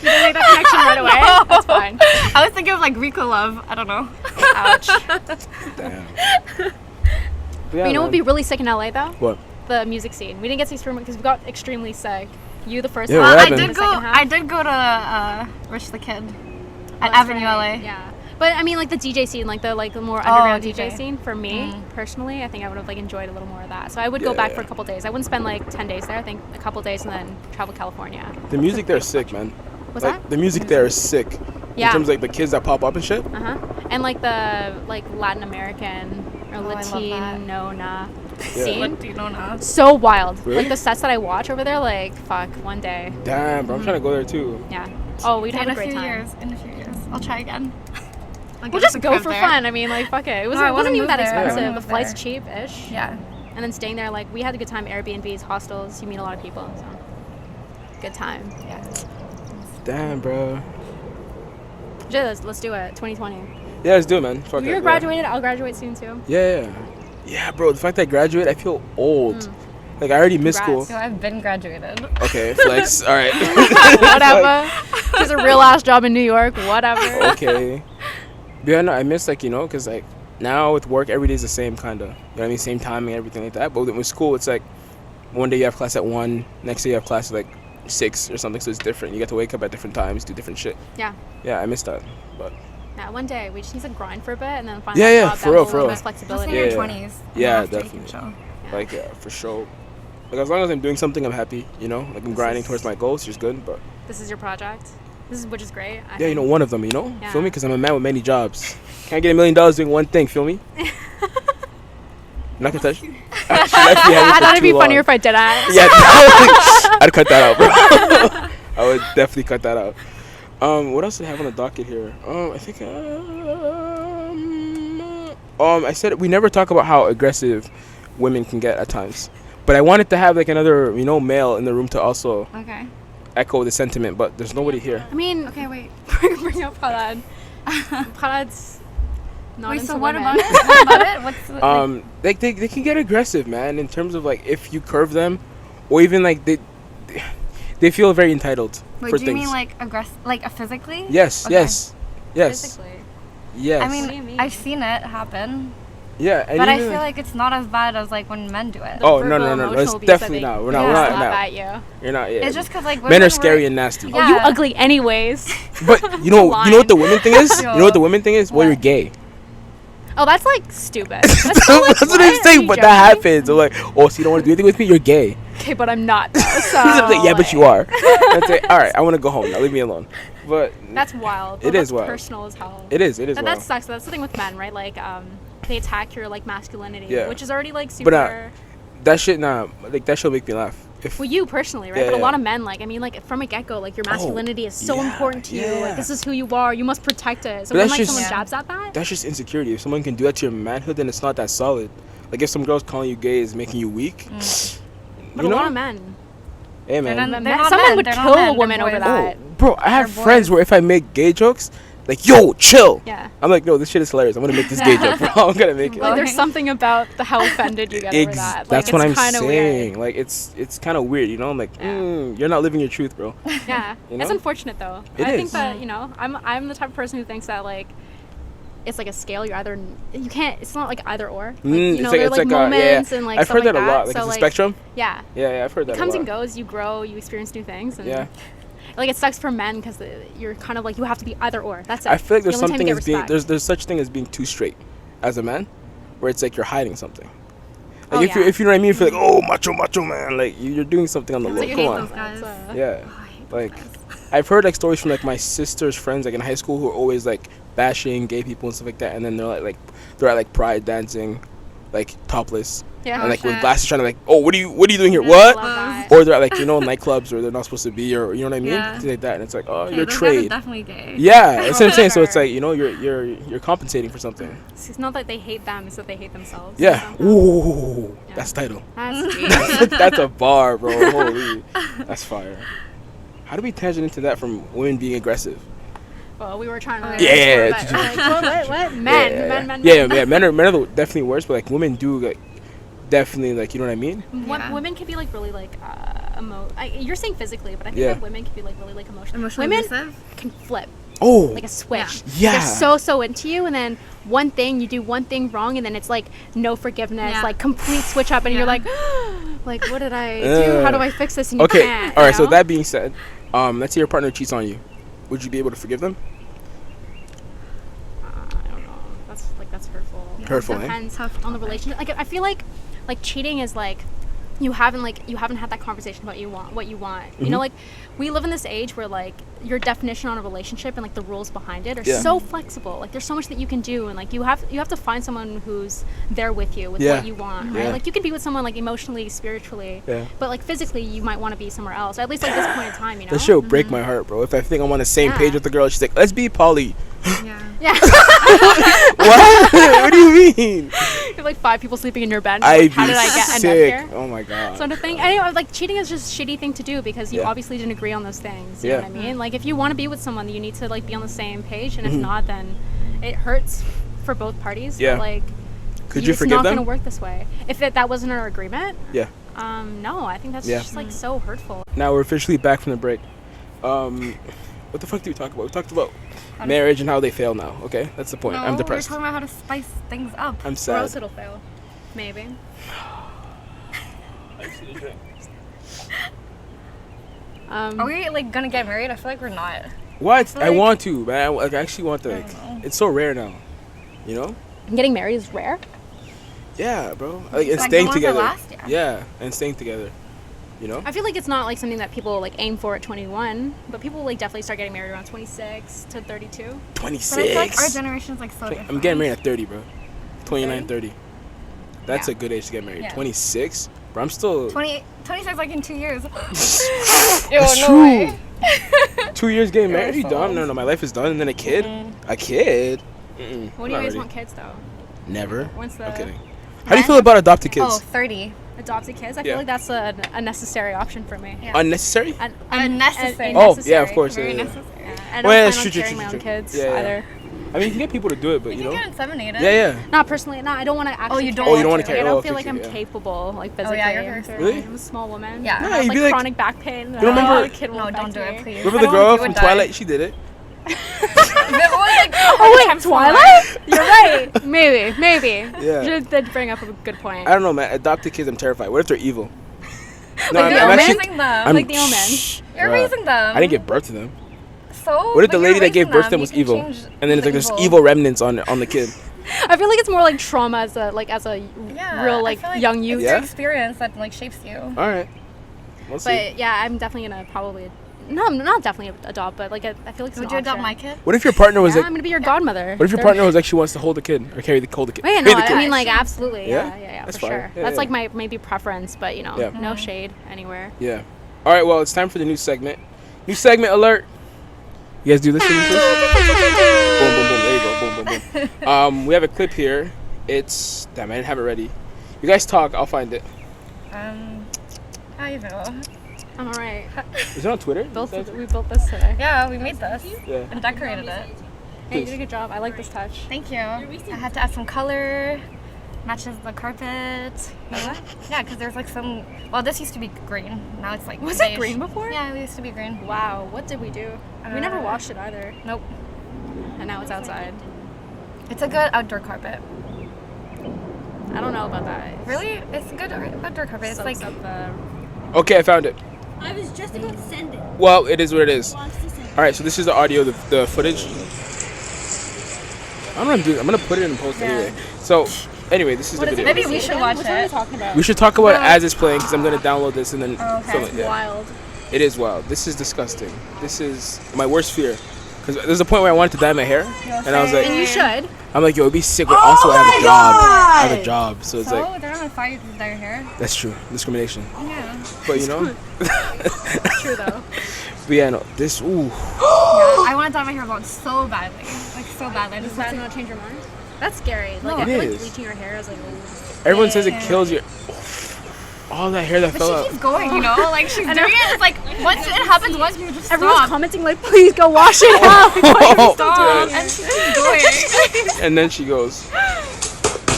make that connection right away. No. That's fine. I was thinking of like Rico Love. I don't know. Ouch. Damn. But you know what would be really sick in LA though? What? The music scene. We didn't get to experiment because we got extremely sick. You the first Yeah, half. I did go to Rich the Kid at Avenue LA. Yeah. But I mean, like the DJ scene, like the more underground DJ scene. For me personally, I think I would have like enjoyed a little more of that. So I would go back for a couple days. I wouldn't spend like 10 days there. I think a couple days and then travel to California. The music there is sick, man. What's like, that? The music there is sick. Yeah. In terms of like the kids that pop up and shit. And like the Latin American or Latino scene. Latinona. So wild. Really? Like the sets that I watch over there, like fuck, one day. Damn, bro, I'm trying to go there too. Yeah. Oh, we'd have a great time. In a few years. I'll try again. We'll just go for fun. I mean, like, fuck it. It wasn't even that expensive. The flight's cheap-ish. Yeah. And then staying there, like, we had a good time. Airbnbs, hostels, you meet a lot of people. So, good time. Yeah. Damn, bro. Let's do it. 2020. Yeah, let's do it, man. Fuck You're graduated. I'll graduate soon, too. Yeah, bro. The fact that I graduate, I feel old. Like, I already missed school. So I've been graduated. Okay, flex. All right. Whatever. There's a real ass job in New York. Whatever. Okay. But yeah, no, I miss, like, you know, because, like, now with work, every day's the same, kind of. You know what I mean? Same timing, everything like that. But with school, it's like one day you have class at 1, next day you have class at, like, 6 or something, so it's different. You get to wake up at different times, do different shit. Yeah. Yeah, I miss that. But yeah, one day we just need to grind for a bit and then find a job for real. flexibility. Just in your 20s. Yeah, definitely. Like, yeah, for sure. Like, as long as I'm doing something, I'm happy, you know? Like, I'm grinding towards my goals, which is good, but... This is your project? Which is great. Yeah, you know, one of them, you know? Yeah. Feel me? Because I'm a man with many jobs. Can't get $1 million doing one thing, feel me? I'm not gonna touch. I thought it'd be funnier if I did that. Yeah, I'd cut that out, bro. I would definitely cut that out. What else did I have on the docket here? I think I said we never talk about how aggressive women can get at times, but I wanted to have like another, you know, male in the room to also echo the sentiment, but there's nobody here. I mean, okay, wait. Bring up Palad. Palad's not into what women. about it? What about it? What's the, like they can get aggressive, man, in terms of like if you curve them, or even like they feel very entitled. Wait, for do things. you mean like like physically? Yes, okay. yes. Physically. Yes. I mean, I've seen it happen. Yeah, but I feel like it's not as bad as like when men do it. Oh no! It's definitely not. We're not at you. You're not. Yeah. It's just because like men are scary and nasty. Yeah. Oh, you ugly anyways. But you know what the women thing is? You know what the women thing is? Well, you're gay. Oh, that's like stupid. That's what I'm saying. But that happens. I'm like, oh, so you don't want to do anything with me? You're gay. Okay, but I'm not. Though, so like, yeah, but you are. That's it. All right, I want to go home now. Leave me alone. But that's wild. It is wild. Personal as hell. It is. Wild. That sucks. That's the thing with men, right? Like, they attack your like masculinity, which is already like super. But that shit, like that shit make me laugh. Well, you personally, right? But a lot of men, like, I mean, like from a get-go, like your masculinity is so important to you. Like, this is who you are. You must protect it. So when like someone jabs at that, that's just insecurity. If someone can do that to your manhood, then it's not that solid. Like if some girl's calling you gay is making you weak. But a lot of men. Hey man, someone would kill a woman over that. Oh, bro, I have friends where if I make gay jokes, like, yo, chill. Yeah. I'm like, no, this shit is hilarious. I'm gonna make this gay joke, bro. I'm gonna make it. Like, there's something about how offended you get over that. Like, that's what I'm saying. Weird. Like, it's kind of weird, you know? I'm like, you're not living your truth, bro. Yeah. You know? It's unfortunate, though. I think that, you know, I'm the type of person who thinks that, like, it's like a scale. You can't. It's not like either or. Like, you know, there are like moments and like I've stuff heard like that a lot. Like so, it's a spectrum. Yeah. Yeah, I've heard that. It comes and goes. You grow. You experience new things. And like it sucks for men because you're kind of like you have to be either or. That's it. I feel like there's something as being there's such thing as being too straight as a man, where it's like you're hiding something. Like if you know what I mean, if you're like, oh, macho man, like you're doing something on the low. Come on. Yeah. Like I've heard like stories from like my sister's friends like in high school who are always like bashing gay people and stuff like that, and then they're at like pride dancing, like topless. Yeah, and like with glasses trying to like, oh, what are you doing here? What? Or they're at like, you know, nightclubs where they're not supposed to be, or you know what I mean? Things like that. And it's like, oh, you're trade. Definitely gay. Yeah, that's what I'm saying. So it's like, you know, you're compensating for something. It's not that they hate them; it's that they hate themselves. Yeah. Ooh, that's the title. That's a bar, bro. Holy, that's fire. How do we tangent into that from women being aggressive? Well, we were trying to. Yeah. What? Men. Yeah. Men are definitely worse, but like women do like. Definitely, like, you know what I mean? Women can be like really like you're saying physically, but I think that women can be like really like emotional. Women can flip. Oh, like a switch. Yeah. They're so into you, and then you do one thing wrong, and then it's like no forgiveness, like complete switch up, and you're like, like what did I do? How do I fix this? And you can't. All right. So that being said, let's say your partner cheats on you. Would you be able to forgive them? I don't know. That's hurtful. Hurtful. Depends on the relationship. Like I feel like cheating is like you haven't had that conversation about what you want. Mm-hmm. You know, like we live in this age where like your definition on a relationship and like the rules behind it are so flexible. Like there's so much that you can do, and like you have to find someone who's there with you with what you want, right? Like you can be with someone like emotionally, spiritually, but like physically you might want to be somewhere else. Or at least like this point in time, you know. That shit will break my heart, bro. If I think I'm on the same page with the girl, she's like, let's be poly. Yeah. What? What do you mean? have like 5 people sleeping in your bed. I'd How be did I end up sick. here? Oh my god. Sort of thing. Anyway, like cheating is just a shitty thing to do because you obviously didn't agree on those things. You know what I mean? Like if you want to be with someone, you need to like be on the same page, and if not, then it hurts for both parties. Yeah. But, like, could you forgive them? It's not them? going to work this way. If that wasn't our agreement. Yeah. No, I think that's just like so hurtful. Now we're officially back from the break. What the fuck did we talk about? We talked about marriage and how they fail now. Okay, that's the point. No, I'm depressed. We're talking about how to spice things up. I'm Or sad. else it'll fail. Maybe. Are we like gonna get married? I feel like we're not. What? I like- want to, man. I actually want to. Like, it's so rare now. You know? Getting married is rare. Yeah, bro. Like, and Like, staying the ones that together. last, Yeah, and staying together. You know? I feel like it's not like something that people like aim for at 21, but people like definitely start getting married around 26 to 32. 26. But I feel like our generation's like so different. I'm getting married at 30, bro. 29, 30? 30. That's Yeah. a good age to get married. Yeah. 26? Bro, I'm still... 26 like in 2 years. It's true. 2 years getting married? Are you done? No, my life is done. And then a kid? A kid? Mm-mm. When do you guys want kids though? Never. When's the I'm kidding. How do you feel about adopted kids? Oh, 30. adopted kids? I Yeah. feel like that's a necessary option for me. Yeah. Unnecessary? Unnecessary. Oh, yeah, of course. Very Yeah. necessary. Yeah. I don't Well, yeah, plan it's on true, carrying my own kids Yeah, yeah. either. I mean, you can get people to do it, but You you know? can get inseminated. Yeah. Not personally. No, I don't want to actually. you don't carry want to it. carry- I don't oh, feel okay, like I'm yeah. capable, like physically. yeah, you're very I'm Really? I'm a small woman. Yeah. I No, have, you'd like be like- chronic back pain. You remember- A kid No, won't don't do affect it, me. please. Remember I the don't girl want you from to die. Twilight? She did it. Oh wait, Twilight? You're right. Maybe. Yeah. You did bring up a good point. I don't know, man. Adopted kids, I'm terrified. What if they're evil? No, Like, I'm you're actually... raising them. I'm, Like the Omen. You're Bruh. raising them. I didn't give birth to them. So? What if the But lady you're that gave raising birth to them You was can evil? change And then it's like the there's evil remnants on the kid. I feel like it's more like trauma as a Yeah, real I like feel young youth. It's Yeah? your experience that like shapes you. All right. We'll see. But yeah, I'm definitely gonna probably. No, I'm not definitely adopt, but like I feel like it's Would an you adopt option. my kid? What if your partner was Yeah, like... I'm gonna be your godmother. What if your partner was like she wants to hold the kid or hold the kid? Wait, Carry no, the kid? I mean like absolutely. Yeah? Yeah, That's for fine. sure. Yeah, That's yeah. like my maybe preference, but you know, Yeah. no shade anywhere. Yeah. All right. Well, it's time for the new segment. New segment alert. You guys do this for me, please? Boom, boom, boom. There you go. Boom, boom, boom. We have a clip here. It's damn. I didn't have it ready. You guys talk. I'll find it. How you feel? I'm alright. Is it on Twitter? We built this today. Yeah, we made this Yeah. and decorated it. Hey, you did a good job. I like this touch. Thank you. I had to add some color. Matches the carpet. Yeah, because there's like some. Well, this used to be green. Now it's like. Was beige. it green before? Yeah, it used to be green. Wow, what did we do? We never washed it either, Nope. and now it's outside. It's a good outdoor carpet. I don't know about that. Really? It's a good outdoor carpet. It's Soaks like. up the. Okay, I found it. I was just about to send it. Well, it is what it is. Wants to send it. All right. So this is the audio, the footage. I don't know what I'm doing. I'm gonna put it in post anyway. So, anyway, this is the video. Maybe we should watch What are you it. talking about? We should talk about it as it's playing because I'm gonna download this and then film it. Yeah. Wild. It is wild. This is disgusting. This is my worst fear. Because there's a point where I wanted to dye my hair, and I was like, And you should. I'm like, yo, it'd be sick. But also, I have a job. I have a job, so it's So like, they're not gonna fire you to dye your hair. that's true. Discrimination. Yeah. But you know, True though. but yeah, no, this. Ooh. Yeah. I want to dye my hair blonde so badly, like so badly. I Does just that want to. not change your mind? That's scary. Like No, I feel it like is. bleaching your hair is like. Ooh. Everyone says it kills your. All that hair that But fell she out. keeps going, you know, like she's doing it. It's like once it happens once, you just Everyone's stop. commenting like, please go wash it out. Oh, Stop, yeah. and she keeps going. And then she goes.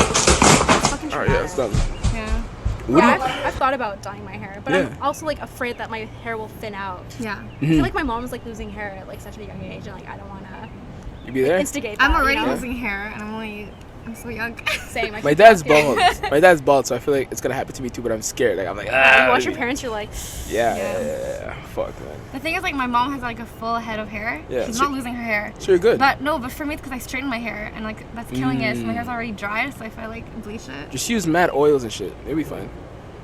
Fucking All right, yeah, it's done. Yeah. What do Yeah, you- I've thought about dyeing my hair, but Yeah. I'm also like afraid that my hair will thin out. Yeah. I feel like my mom's like losing hair at like such a young age, and like I don't want to You be there? instigate that. I'm already you know? losing hair, and I'm so young. Same. My dad's bald. My dad's bald, so I feel like it's gonna happen to me too. But I'm scared. Like I'm like, You ah. watch your parents, you're like, Yeah. Fuck, man. The thing is, like, my mom has like a full head of hair. Yeah, She's so- not losing her hair. So you're good. But for me, it's because I straighten my hair, and like that's killing it. So my hair's already dry. So if I like bleach it, Just use mad oils and shit. It'll be fine.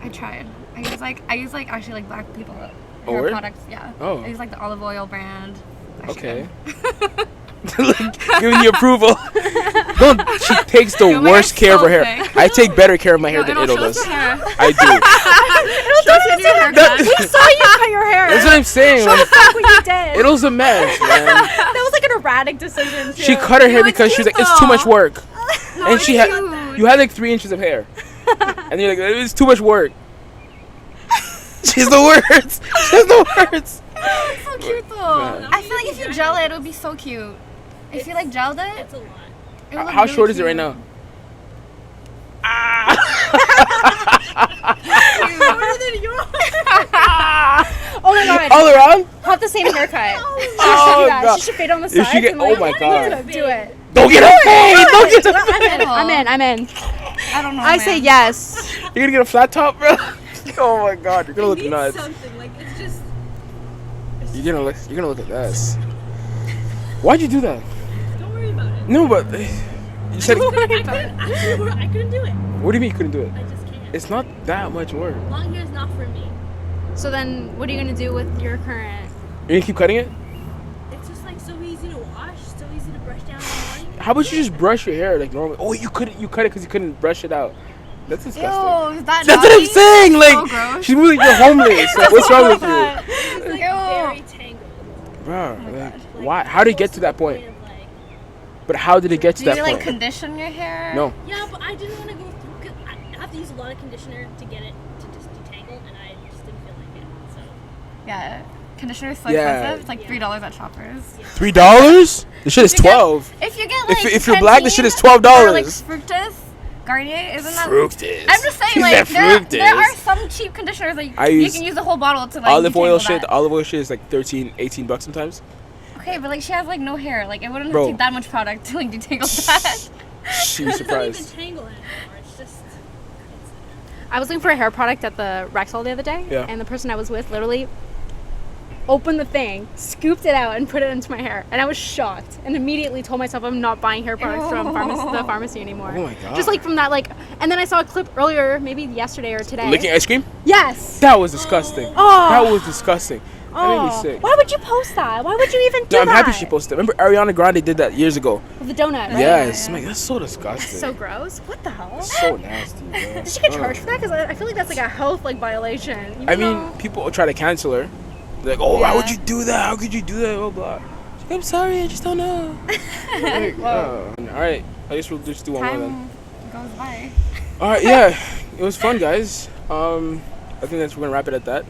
I tried. I use like actually like black people Oh, hair word? products. Yeah. Oh. I use like the olive oil brand. Actually Okay. good. Like, giving you approval. Don't. She takes the Yo, my worst hair's care of so her hair. thick. I take better care of my hair No, than it'll Idol show does. your hair. I do. Show us your new haircut. we saw you cut your hair. That's what I'm saying. Like, Fuck what you did. Idol's a mess, man. That was like an erratic decision. Too. She cut her hair No, it's because she was like, cute it's too much though. work. No, And it's she had. cute. You had like 3 inches of hair, and you're like, it's too much work. She's the worst. She's the worst. It's so cute though. I feel like if you gel it would be so cute. If you like gelled it, It's a lot. it would look How really short is it cute. right now? Shorter than yours. Oh my god. All around? Have the same haircut. Oh, She should do that. God. She should fade on the If sides. she get- and, oh like, my God. Do it. Don't get a fade. Don't get a fade. I'm in. I don't know. I say yes. You're gonna get a flat top, bro? Oh my God, you're gonna look Need nuts. something like it's just. You're gonna look at this. Why'd you do that? Don't worry about it. No, but you said. I couldn't do it. What do you mean you couldn't do it? I just can't. It's not that much work. Long hair is not for me. So then, what are you gonna do with your current? You're gonna keep cutting it? It's just like so easy to wash, so easy to brush down in the morning. How about you just brush your hair like normal? Oh, you cut it because you couldn't brush it out. That's disgusting. Ew, is that That's what I'm naughty? saying. So Like, gross. she's really you're homeless. Like, what's wrong with you, It's like Ew. very tangled. bro? Like, Like, why? How did it get to that point? of, like, But how did it get to Do that you like point? condition your hair? No. Yeah, but I didn't want to go through because I have to use a lot of conditioner to get it to just detangle, and I just didn't feel like it. So Yeah. Conditioner is so Yeah. expensive. It's like $3 at Shoppers. $3? The shit is If you get- $12. If you get like If you're black, the shit is Pantene $12. or, like Fructis, Garnier, isn't that? Fructis. I'm just saying, She's like at there Fructis. are some cheap conditioners that I you use can use the whole bottle to like Olive oil detangle shit. that. The olive oil shit is like 13, 18 bucks sometimes. Okay, but like she has like no hair. Like it wouldn't Bro. take that much product to like detangle that. She was it's not even surprised. tangle anymore. It's just I was looking for a hair product at the Rexall the other day, Yeah. and the person I was with literally opened the thing, scooped it out, and put it into my hair, and I was shocked. And immediately told myself I'm not buying hair products from the pharmacy anymore. Oh my God. Just like from that, like, and then I saw a clip earlier, maybe yesterday or today. Licking ice cream? Yes. That was disgusting. Oh. That was disgusting. That made me Oh. sick. Why would you post that? Why would you even do No, I'm that? happy she posted it. Remember Ariana Grande did that years ago. With the donut, right? Yes. I'm like, that's so disgusting. So gross. What the hell? So nasty, bro. Did she get charged for that? Because I feel like that's like a health like violation. Even I mean, though- people try to cancel her. They're like, oh, why would Yeah. you do that? How could you do that? Blah, blah. She's like, I'm sorry, I just don't know. Like, all right. I guess we'll just do one more then. Time goes by. All right, yeah. It was fun, guys. I think we're going to wrap it at that.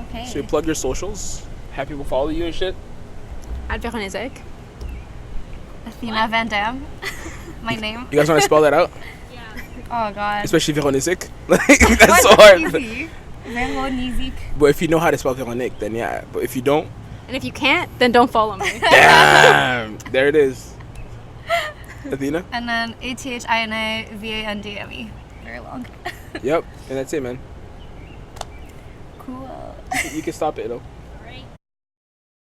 Okay. So you plug your socials. Have people follow you and shit. At Vero and Athina. Athena Van Dam. My name. You guys want to spell that out? yeah. Oh God. Especially Veronique. Like, that's What's so hard. easy? Veronique. But if you know how to spell Veronique, then yeah. But if you don't, And if you can't, then don't follow me. damn. There it is. Athena? And then ATHINAVANDME. Very long. Yep. And that's it, man. Cool. You can stop it, though.